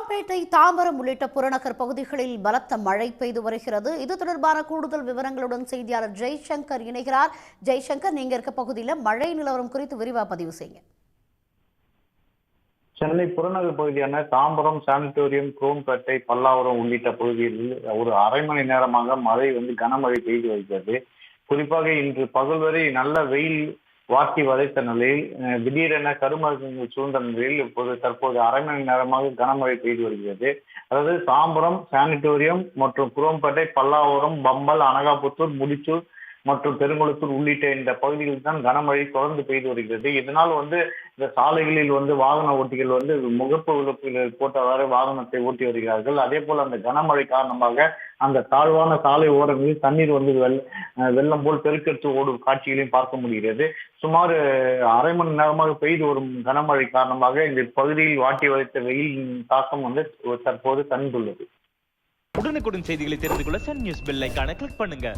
குரோம்பேட்டை, தாம்பரம் உள்ளிட்ட புறநகர் பகுதிகளில் பலத்த மழை பெய்து வருகிறது. இது தொடர்பான கூடுதல் விவரங்களுடன் செய்தியாளர் ஜெய்சங்கர் இணைகிறார். ஜெய்சங்கர், நீங்க இருக்க பகுதியில் மழை நிலவரம் குறித்து விரிவாக பதிவு செய்யுங்க. சென்னை புறநகர் பகுதியான தாம்பரம், சானிட்டோரியம், குரோம்பேட்டை, பல்லாவரம் உள்ளிட்ட பகுதிகளில் ஒரு அரை மணி நேரமாக மழை கனமழை பெய்து வருகிறது. குறிப்பாக இன்று பகல் வரை நல்ல வெயில் வாட்டி வதைத்த நிலையில் திடீரென கருமரங்கள் சூழ்ந்த நிலையில் தற்போது அரை மணி நேரமாக கனமழை பெய்து வருகிறது. அதாவது தாம்பரம், சானிட்டோரியம் மற்றும் குரோம்பேட்டை, பல்லாவரம், பம்பல், அனகாபுத்தூர், முடிச்சூர் மற்றும் பெருங்குளத்தூர் உள்ளிட்ட இந்த பகுதிகளில் தான் கனமழை தொடர்ந்து பெய்து வருகிறது. இதனால் இந்த சாலைகளில் வாகன ஓட்டிகள் முகப்பு விளக்குகள் போட்டவாறு வாகனத்தை ஓட்டி வருகிறார்கள். அதே போல் அந்த கனமழை காரணமாக அந்த தாழ்வான சாலை ஓரங்களில் தண்ணீர் வெள்ளம் போல் பெருக்கெடுத்து ஓடும் காட்சிகளையும் பார்க்க முடிகிறது. சுமார் அரை மணி நேரமாக பெய்து வரும் கனமழை காரணமாக இந்த பகுதியில் வாட்டி வதைத்த வெயில் தாக்கம் தற்போது தணிந்துள்ளது. உடனுக்குடன் செய்திகளை தெரிந்து கொள்ள சன் நியூஸ் பெல் ஐகானை கிளிக் பண்ணுங்க.